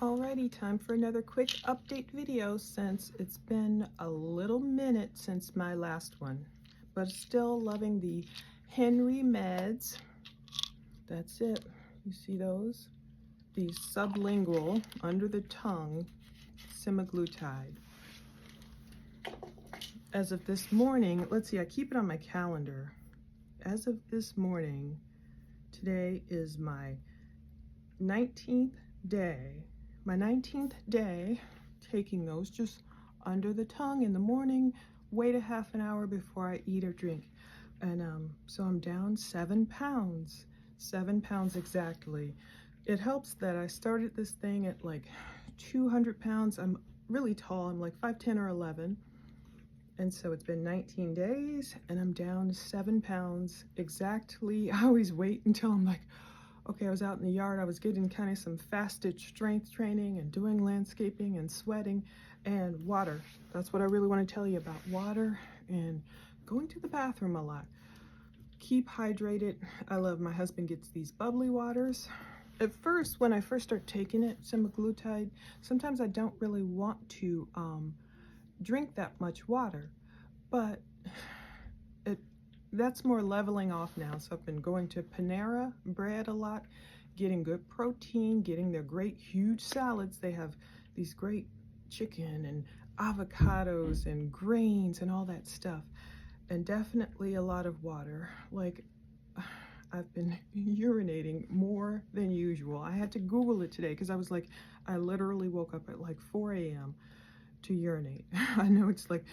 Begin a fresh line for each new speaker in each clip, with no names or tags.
Alrighty, time for another quick update video since it's been a little minute since my last one, but still loving the Henry meds. That's it. You see those? The sublingual, under the tongue, semaglutide. As of this morning, let's see, I keep it on my calendar. As of this morning, today is my 19th day. My 19th day taking those just under the tongue in the morning, wait a half an hour before I eat or drink. And so I'm down 7 pounds, 7 pounds exactly. It helps that I started this thing at like 200 pounds. I'm really tall, I'm like 5'10" or 11. And so it's been 19 days and I'm down 7 pounds exactly. I always wait until I'm like, okay, I was out in the yard, I was getting kind of some fasted strength training and doing landscaping and sweating, and water. That's what I really want to tell you about, water and going to the bathroom a lot. Keep hydrated. I love, my husband gets these bubbly waters. At first, when I first start taking it, semaglutide, sometimes I don't really want to drink that much water, but that's more leveling off now. So I've been going to Panera Bread a lot, getting good protein, getting their great huge salads. They have these great chicken and avocados and grains and all that stuff, and definitely a lot of water. Like, I've been urinating more than usual. I had to Google it today because I was like, I literally woke up at like 4 a.m. to urinate. I know it's like,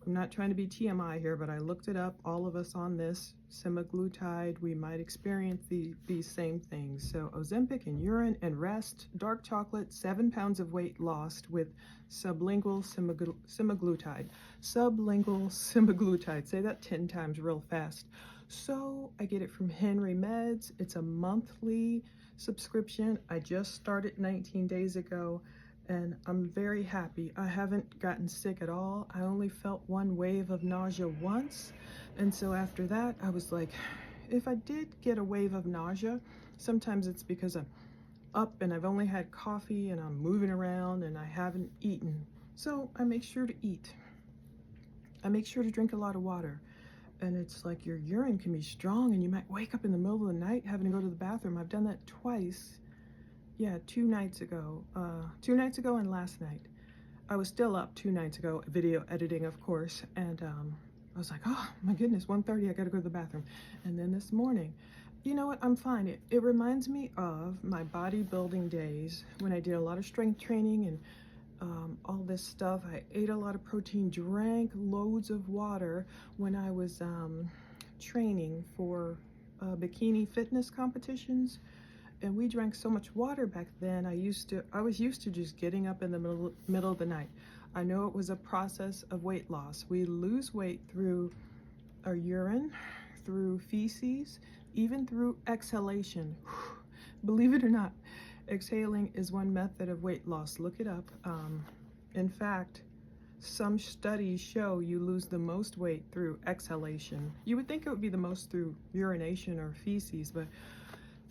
I'm not trying to be TMI here, but I looked it up. All of us on this semaglutide, we might experience these same things. So Ozempic and urine and rest, dark chocolate, 7 pounds of weight lost with sublingual semaglutide. Sublingual semaglutide. Say that 10 times real fast. So I get it from Henry Meds. It's a monthly subscription. I just started 19 days ago. And I'm very happy. I haven't gotten sick at all. I only felt one wave of nausea once. And so after that, I was like, if I did get a wave of nausea, sometimes it's because I'm up and I've only had coffee and I'm moving around and I haven't eaten. So I make sure to eat. I make sure to drink a lot of water. And it's like your urine can be strong and you might wake up in the middle of the night having to go to the bathroom. I've done that twice. Yeah, 2 nights ago. 2 nights ago and last night. I was still up 2 nights ago, video editing, of course, and I was like, oh my goodness, 1:30, I gotta go to the bathroom. And then this morning, you know what, I'm fine. It reminds me of my bodybuilding days when I did a lot of strength training and all this stuff. I ate a lot of protein, drank loads of water when I was training for bikini fitness competitions. And we drank so much water back then. I was used to just getting up in the middle of the night. I know it was a process of weight loss. We lose weight through our urine, through feces, even through exhalation. Believe it or not, exhaling is one method of weight loss. Look it up. In fact, some studies show you lose the most weight through exhalation. You would think it would be the most through urination or feces, but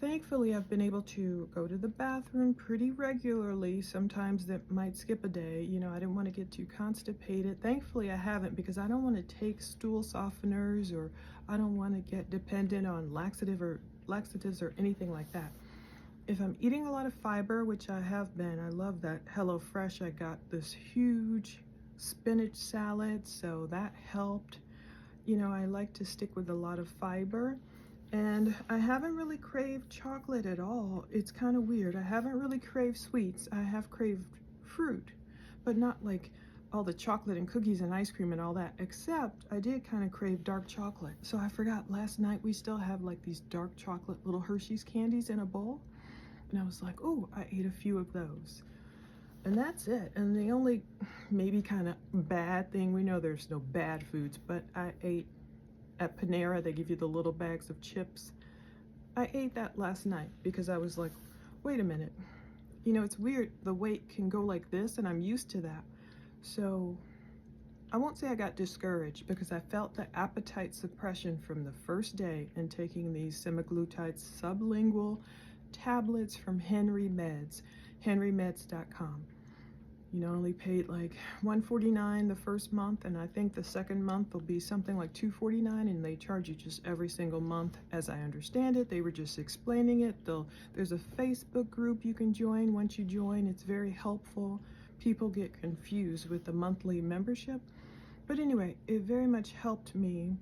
thankfully, I've been able to go to the bathroom pretty regularly. Sometimes that might skip a day. You know, I didn't want to get too constipated. Thankfully, I haven't, because I don't want to take stool softeners, or I don't want to get dependent on laxatives or anything like that. If I'm eating a lot of fiber, which I have been, I love that HelloFresh. I got this huge spinach salad, so that helped. You know, I like to stick with a lot of fiber. And I haven't really craved chocolate at all. It's kind of weird. I haven't really craved sweets. I have craved fruit, but not like all the chocolate and cookies and ice cream and all that, except I did kind of crave dark chocolate. So I forgot, last night we still have like these dark chocolate little Hershey's candies in a bowl. And I was like, oh, I ate a few of those. And that's it. And the only maybe kind of bad thing, we know there's no bad foods, but I ate at Panera, they give you the little bags of chips. I ate that last night because I was like, wait a minute. You know, it's weird. The weight can go like this and I'm used to that. So I won't say I got discouraged, because I felt the appetite suppression from the first day and taking these semaglutide sublingual tablets from Henry Meds. henrymeds.com. You know, only paid like $149 the first month, and I think the second month will be something like $249, and they charge you just every single month. As I understand it, they were just explaining it. There's a Facebook group you can join. Once you join, it's very helpful. People get confused with the monthly membership. But anyway, it very much helped me.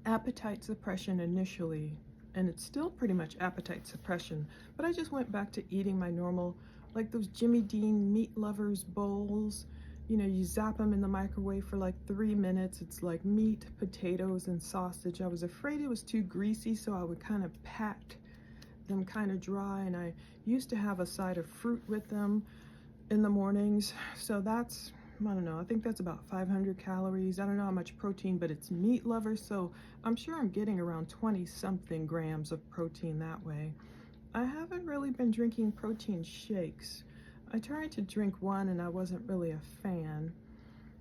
Appetite suppression initially, and it's still pretty much appetite suppression, but I just went back to eating my normal, like those Jimmy Dean meat lovers bowls. You know, you zap them in the microwave for like 3 minutes. It's like meat, potatoes, and sausage. I was afraid it was too greasy, so I would kind of pat them kind of dry, and I used to have a side of fruit with them in the mornings. So that's, I don't know, I think that's about 500 calories. I don't know how much protein, but it's meat lovers, so I'm sure I'm getting around 20 something grams of protein that way. I haven't really been drinking protein shakes. I tried to drink one and I wasn't really a fan.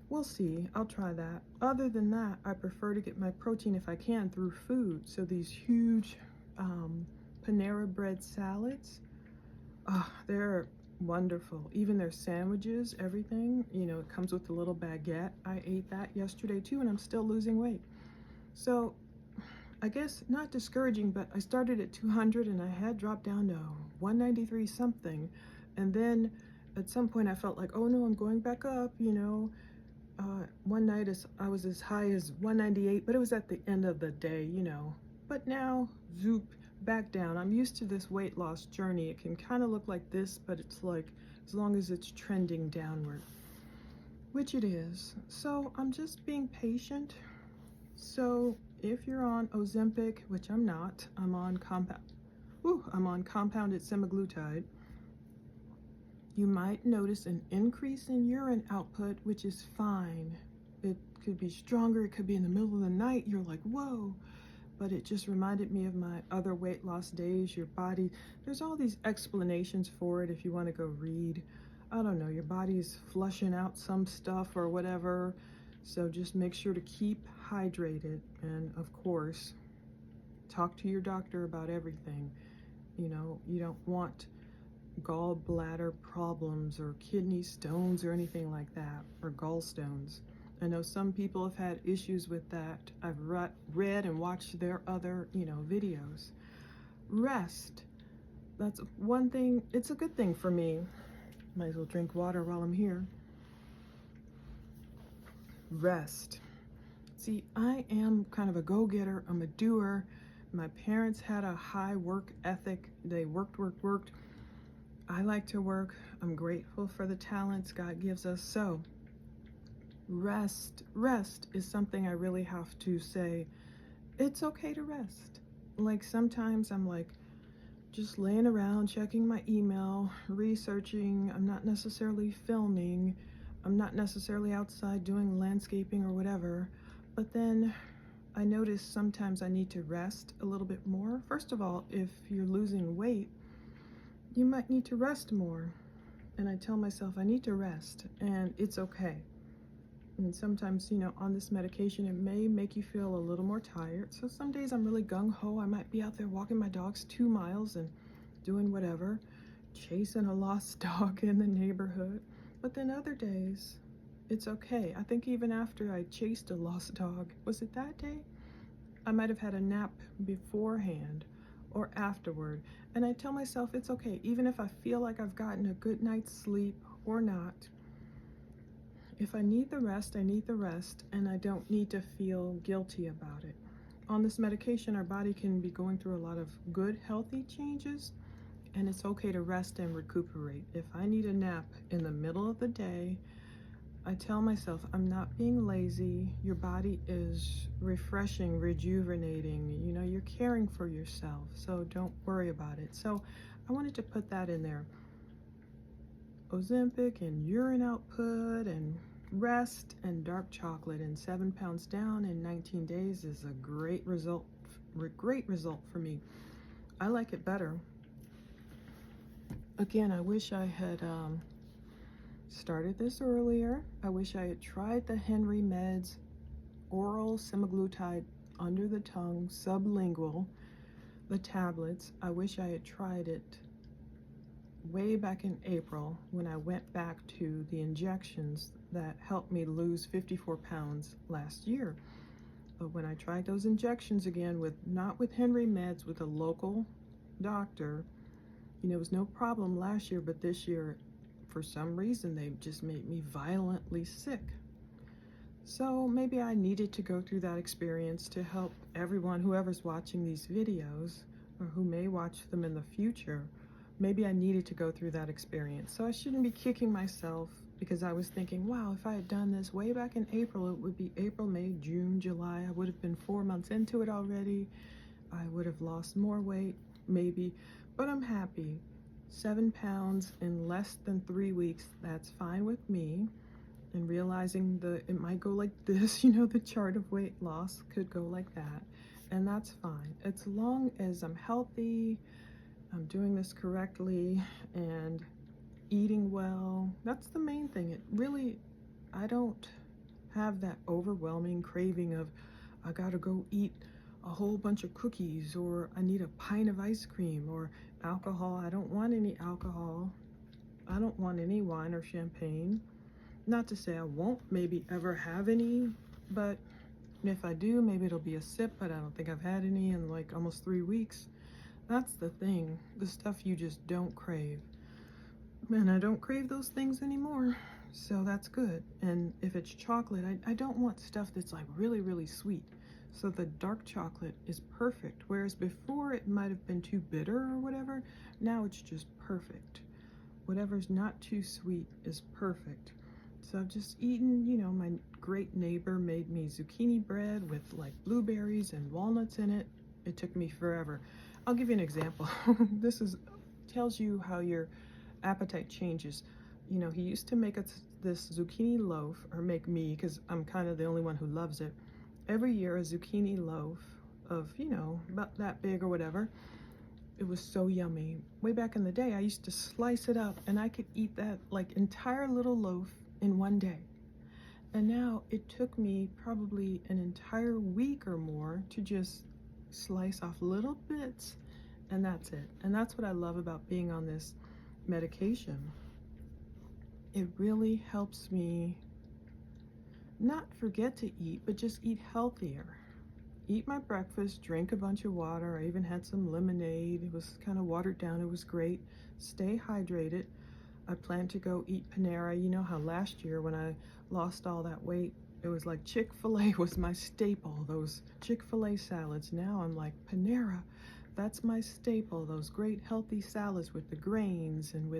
We'll see, I'll try that. Other than that, I prefer to get my protein if I can through food. So these huge Panera bread salads, they're wonderful. Even their sandwiches, everything, you know, it comes with a little baguette. I ate that yesterday too, and I'm still losing weight. So I guess not discouraging, but I started at 200 and I had dropped down to 193 something. And then at some point I felt like, oh no, I'm going back up, you know. One night I was as high as 198, but it was at the end of the day, you know. But now, zoop, back down. I'm used to this weight loss journey. It can kind of look like this, but it's like, as long as it's trending downward, which it is. So I'm just being patient. So if you're on Ozempic, which I'm not, I'm on compounded semaglutide, you might notice an increase in urine output, which is fine. It could be stronger, it could be in the middle of the night, you're like, whoa. But it just reminded me of my other weight loss days. Your body, there's all these explanations for it if you want to go read. I don't know, your body's flushing out some stuff or whatever. So just make sure to keep hydrated, and of course, talk to your doctor about everything. You know, you don't want gallbladder problems or kidney stones or anything like that, or gallstones. I know some people have had issues with that. I've read and watched their other, you know, videos. Rest. That's one thing. It's a good thing for me. Might as well drink water while I'm here. Rest. See, I am kind of a go-getter. I'm a doer. My parents had a high work ethic. They worked. I like to work. I'm grateful for the talents God gives us. So rest is something I really have to say, it's okay to rest. Like sometimes I'm like just laying around checking my email, researching. I'm not necessarily filming. I'm not necessarily outside doing landscaping or whatever. But then I notice sometimes I need to rest a little bit more. First of all, if you're losing weight, you might need to rest more. And I tell myself I need to rest, and it's okay. And sometimes, you know, on this medication, it may make you feel a little more tired. So some days I'm really gung-ho. I might be out there walking my dogs 2 miles and doing whatever, chasing a lost dog in the neighborhood. But then other days, it's okay. I think even after I chased a lost dog, was it that day? I might have had a nap beforehand or afterward. And I tell myself it's okay, even if I feel like I've gotten a good night's sleep or not. If I need the rest, I need the rest, and I don't need to feel guilty about it. On this medication, our body can be going through a lot of good, healthy changes, and it's okay to rest and recuperate. If I need a nap in the middle of the day, I tell myself I'm not being lazy. Your body is refreshing, rejuvenating. You know, you're caring for yourself, so don't worry about it. So I wanted to put that in there. Ozempic and urine output and rest and dark chocolate, and 7 pounds down in 19 days is a great result for me. I like it better. Again, I wish I had started this earlier. I wish I had tried the Henry Meds oral semaglutide under the tongue, sublingual, the tablets. I wish I had tried it way back in April when I went back to the injections that helped me lose 54 pounds last year. But when I tried those injections again, not with Henry Meds, with a local doctor, it was no problem last year, but this year, for some reason, they just made me violently sick. So maybe I needed to go through that experience to help everyone, whoever's watching these videos, or who may watch them in the future. Maybe I needed to go through that experience. So I shouldn't be kicking myself, because I was thinking, wow, if I had done this way back in April, it would be April, May, June, July. I would have been 4 months into it already. I would have lost more weight, maybe, but I'm happy. 7 pounds in less than 3 weeks, that's fine with me. And realizing it might go like this, the chart of weight loss could go like that. And that's fine. As long as I'm healthy, I'm doing this correctly, and eating well. That's the main thing. I don't have that overwhelming craving of, I gotta go eat a whole bunch of cookies, or I need a pint of ice cream, or alcohol. I don't want any alcohol. I don't want any wine or champagne. Not to say I won't maybe ever have any, but if I do, maybe it'll be a sip, but I don't think I've had any in like almost 3 weeks. That's the thing, the stuff you just don't crave. And I don't crave those things anymore, so that's good. And if it's chocolate, I don't want stuff that's like really, really sweet. So the dark chocolate is perfect, whereas before it might have been too bitter or whatever. Now it's just perfect. Whatever's not too sweet is perfect. So I've just eaten, my great neighbor made me zucchini bread with like blueberries and walnuts in it. It took me forever. I'll give you an example. This tells you how your appetite changes. He used to make us this zucchini loaf, or make me, because I'm kind of the only one who loves it. Every year, a zucchini loaf of, about that big or whatever. It was so yummy. Way back in the day, I used to slice it up, and I could eat that like entire little loaf in one day. And now it took me probably an entire week or more to just slice off little bits, and that's it. And that's what I love about being on this medication. It really helps me not forget to eat, but just eat healthier. Eat my breakfast, drink a bunch of water. I even had some lemonade. It was kind of watered down. It was great. Stay hydrated. I plan to go eat Panera. You know how last year when I lost all that weight, it was like Chick-fil-A was my staple, those Chick-fil-A salads. Now I'm like, Panera, that's my staple, those great healthy salads with the grains and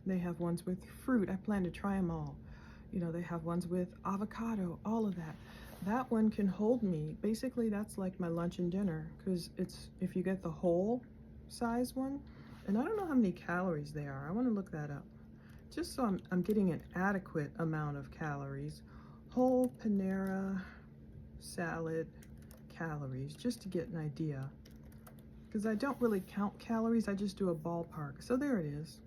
they have ones with fruit. I plan to try them all. They have ones with avocado, all of that. That one can hold me. Basically, that's like my lunch and dinner, because if you get the whole size one, and I don't know how many calories they are. I want to look that up, just so I'm getting an adequate amount of calories. Whole Panera salad calories, just to get an idea, because I don't really count calories. I just do a ballpark. So there it is.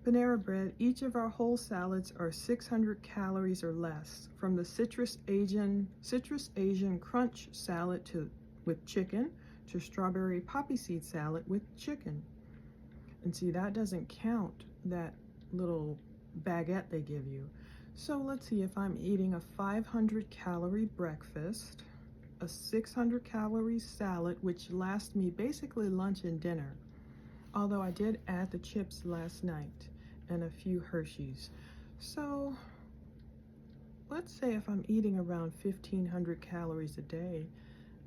Panera bread. Each of our whole salads are 600 calories or less, from the citrus Asian crunch salad with chicken to strawberry poppy seed salad with chicken. And see, that doesn't count that little baguette they give you. So let's see, if I'm eating a 500 calorie breakfast, a 600 calorie salad, which lasts me basically lunch and dinner, although I did add the chips last night and a few Hershey's. So let's say if I'm eating around 1,500 calories a day,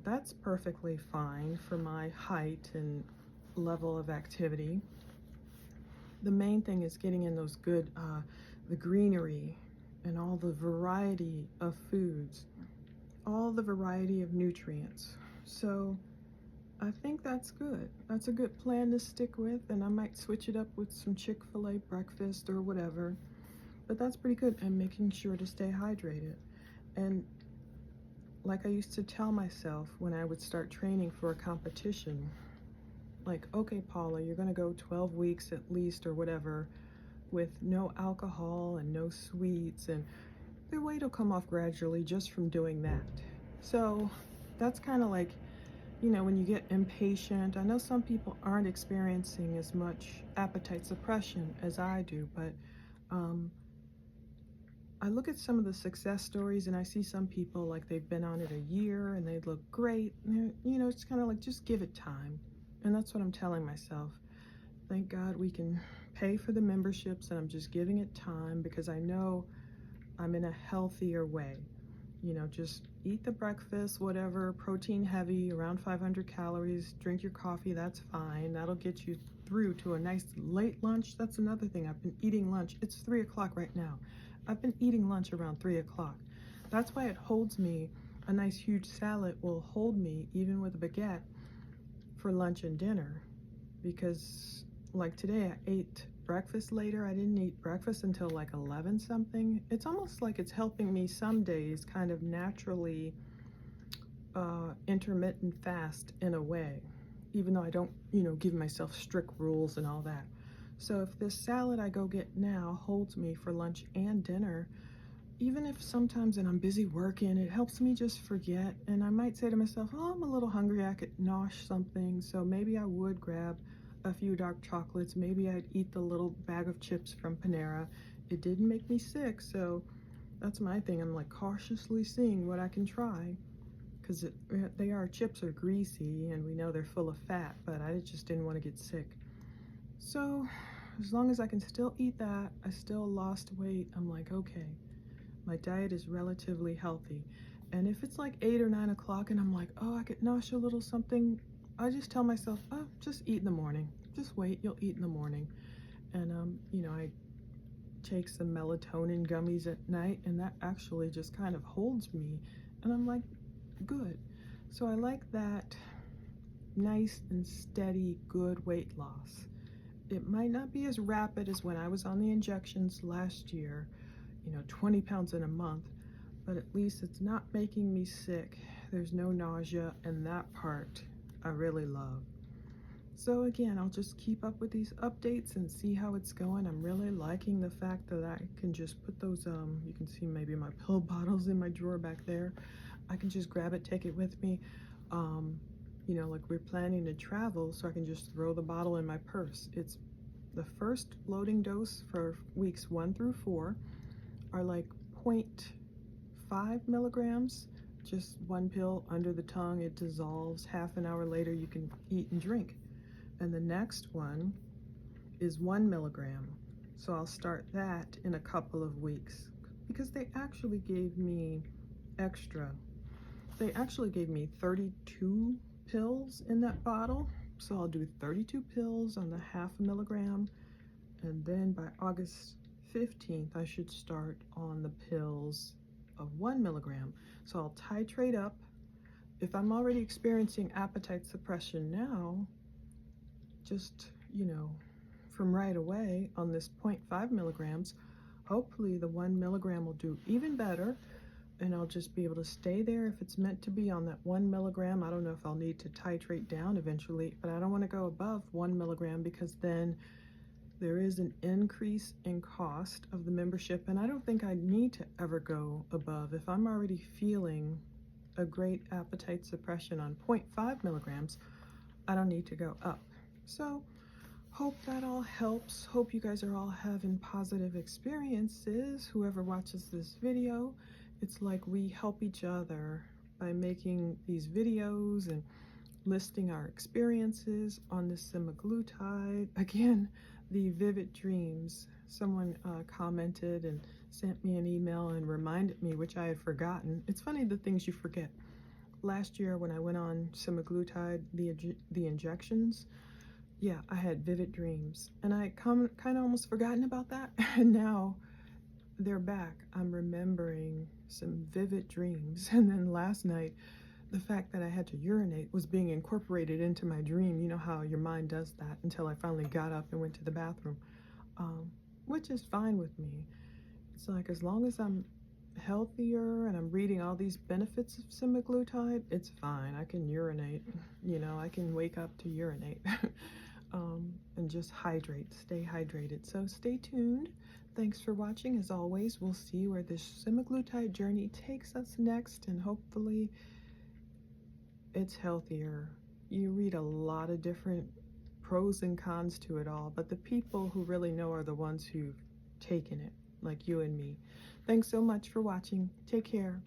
that's perfectly fine for my height and level of activity. The main thing is getting in those good, the greenery and all the variety of foods, all the variety of nutrients. So I think that's good. That's a good plan to stick with, and I might switch it up with some Chick-fil-A breakfast or whatever. But that's pretty good, and making sure to stay hydrated. And like I used to tell myself when I would start training for a competition, like, okay, Paula, you're gonna go 12 weeks at least or whatever with no alcohol and no sweets, and the weight will come off gradually just from doing that. So that's kind of like you know, when you get impatient, I know some people aren't experiencing as much appetite suppression as I do, but um, I look at some of the success stories and I see some people like they've been on it a year and they look great. And you know, it's kind of like, just give it time. And that's what I'm telling myself. Thank God we can pay for the memberships, and I'm just giving it time because I know I'm in a healthier way. You know, just eat the breakfast, whatever, protein heavy, around 500 calories, drink your coffee, that's fine. That'll get you through to a nice late lunch. That's another thing. I've been eating lunch. It's 3 o'clock right now. I've been eating lunch around 3 o'clock. That's why it holds me. A nice huge salad will hold me, even with a baguette, for lunch and dinner. Because like today, I ate breakfast later. I didn't eat breakfast until like 11 something. It's almost like it's helping me some days kind of naturally intermittent fast in a way, even though I don't, you know, give myself strict rules and all that. So if this salad I go get now holds me for lunch and dinner, even if sometimes and I'm busy working, it helps me just forget. And I might say to myself, oh, I'm a little hungry, I could nosh something. So maybe I would grab a few dark chocolates. Maybe I'd eat the little bag of chips from Panera. It didn't make me sick, so that's my thing. I'm like cautiously seeing what I can try, because chips are greasy and we know they're full of fat, but I just didn't want to get sick. So as long as I can still eat that, I still lost weight, I'm like, okay, my diet is relatively healthy. And if it's like 8 or 9 o'clock and I'm like, oh, I could nosh a little something, I just tell myself, oh, just eat in the morning. Just wait, you'll eat in the morning. And, you know, I take some melatonin gummies at night, and that actually just kind of holds me. And I'm like, good. So I like that nice and steady, good weight loss. It might not be as rapid as when I was on the injections last year, you know, 20 pounds in a month, but at least it's not making me sick. There's no nausea, and that part I really love. So again, I'll just keep up with these updates and see how it's going. I'm really liking the fact that I can just put those, you can see maybe my pill bottles in my drawer back there. I can just grab it, take it with me. You know, like we're planning to travel, so I can just throw the bottle in my purse. It's the first loading dose for weeks 1 through 4 are like 0.5 milligrams, just one pill under the tongue. It dissolves. Half an hour later, you can eat and drink. And the next one is 1 milligram. So I'll start that in a couple of weeks, because they actually gave me extra. They actually gave me 32 pills in that bottle. So I'll do 32 pills on the 0.5 milligram. And then by August 15th, I should start on the pills of 1 milligram. So I'll titrate up. If I'm already experiencing appetite suppression now, just, you know, from right away on this 0.5 milligrams, hopefully the 1 milligram will do even better, and I'll just be able to stay there if it's meant to be on that 1 milligram. I don't know if I'll need to titrate down eventually, but I don't want to go above 1 milligram, because then there is an increase in cost of the membership, and I don't think I need to ever go above. If I'm already feeling a great appetite suppression on 0.5 milligrams, I don't need to go up. So hope that all helps. Hope you guys are all having positive experiences. Whoever watches this video, it's like we help each other by making these videos and listing our experiences on this semaglutide. Again, the vivid dreams. Someone commented and sent me an email and reminded me, which I had forgotten. It's funny the things you forget. Last year when I went on semaglutide, the injections, yeah, I had vivid dreams, and I kind of almost forgotten about that. And now they're back. I'm remembering some vivid dreams. And then last night, the fact that I had to urinate was being incorporated into my dream. You know how your mind does that, until I finally got up and went to the bathroom, which is fine with me. It's like, as long as I'm healthier and I'm reading all these benefits of semaglutide, it's fine. I can urinate, you know, I can wake up to urinate. And just hydrate, stay hydrated. So stay tuned. Thanks for watching. As always, we'll see where this semaglutide journey takes us next, and hopefully it's healthier. You read a lot of different pros and cons to it all, but the people who really know are the ones who've taken it, like you and me. Thanks so much for watching. Take care.